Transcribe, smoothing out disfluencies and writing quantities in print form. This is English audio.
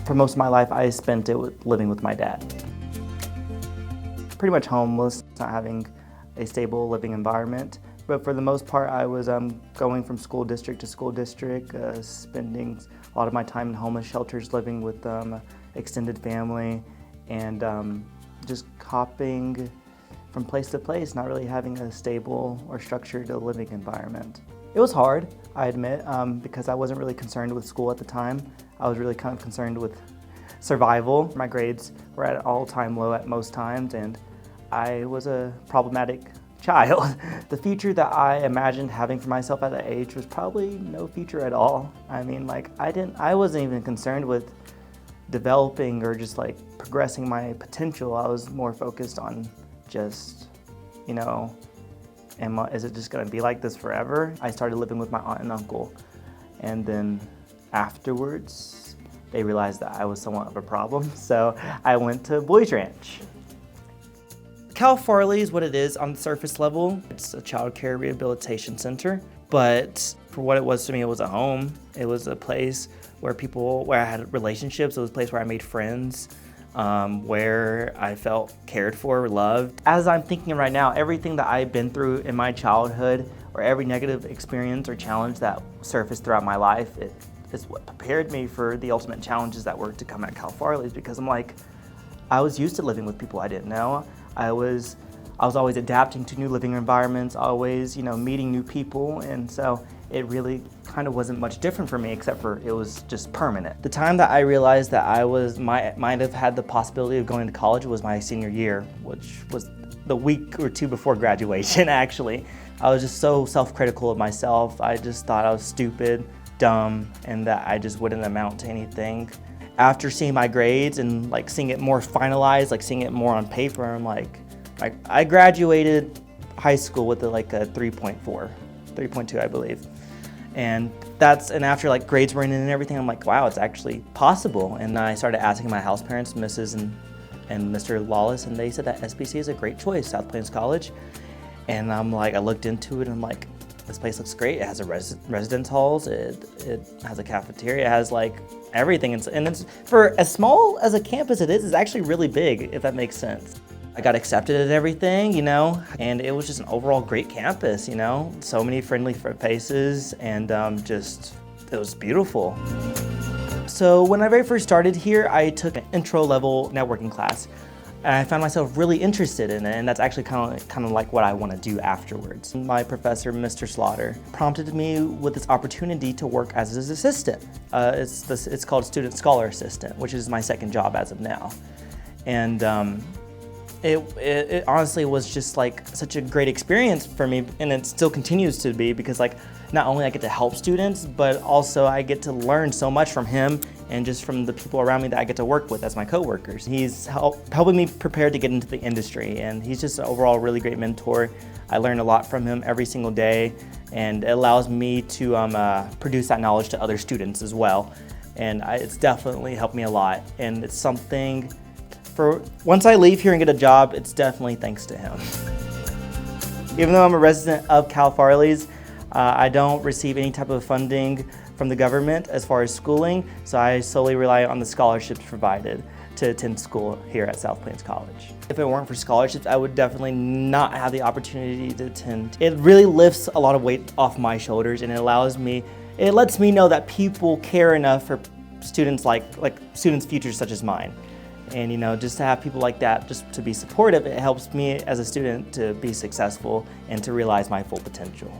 For most of my life, I spent it living with my dad. Pretty much homeless, not having a stable living environment. But for the most part, I was going from school district to school district, spending a lot of my time in homeless shelters, living with extended family, and just hopping from place to place, not really having a stable or structured living environment. It was hard, I admit, because I wasn't really concerned with school at the time. I was really kind of concerned with survival. My grades were at an all-time low at most times, and I was a problematic child. The future that I imagined having for myself at that age was probably no future at all. I mean, like, I wasn't even concerned with developing or just like progressing my potential. I was more focused on just, you know, is it just gonna be like this forever? I started living with my aunt and uncle, and then afterwards, they realized that I was somewhat of a problem, so I went to Boys Ranch. Cal Farley is what it is on the surface level. It's a child care rehabilitation center, but for what it was to me, it was a home. It was a place where I had relationships. It was a place where I made friends, where I felt cared for, loved. As I'm thinking right now, everything that I've been through in my childhood, or every negative experience or challenge that surfaced throughout my life, it is what prepared me for the ultimate challenges that were to come at Cal Farley's, because I was used to living with people I didn't know. I was always adapting to new living environments, always, meeting new people, and so it really kind of wasn't much different for me, except for it was just permanent. The time that I realized that I might have had the possibility of going to college was my senior year, which was the week or two before graduation, actually. I was just so self-critical of myself. I just thought I was stupid, dumb, and that I just wouldn't amount to anything. After seeing my grades and seeing it more finalized, seeing it more on paper, I'm I graduated high school with a 3.2, I believe. And after grades were in and everything, I'm wow, it's actually possible. And I started asking my house parents, Mrs. and Mr. Lawless, and they said that SPC is a great choice, South Plains College. And I looked into it, and I'm this place looks great. It has a residence halls, it has a cafeteria, it has everything. And it's, for as small as a campus it is, it's actually really big, if that makes sense. I got accepted at everything, and it was just an overall great campus, so many friendly faces, and it was beautiful. So when I very first started here, I took an intro-level networking class, and I found myself really interested in it, and that's actually kind of like what I want to do afterwards. My professor, Mr. Slaughter, prompted me with this opportunity to work as his assistant. It's called Student Scholar Assistant, which is my second job as of now. And it honestly was just such a great experience for me, and it still continues to be, because not only I get to help students, but also I get to learn so much from him and just from the people around me that I get to work with as my coworkers. He's helping me prepare to get into the industry, and he's just an overall really great mentor. I learn a lot from him every single day, and it allows me to produce that knowledge to other students as well. And it's definitely helped me a lot, and it's something once I leave here and get a job, it's definitely thanks to him. Even though I'm a resident of Cal Farley's, I don't receive any type of funding from the government as far as schooling, so I solely rely on the scholarships provided to attend school here at South Plains College. If it weren't for scholarships, I would definitely not have the opportunity to attend. It really lifts a lot of weight off my shoulders, and it lets me know that people care enough for students like students' futures such as mine. And just to have people like that, just to be supportive, it helps me as a student to be successful and to realize my full potential.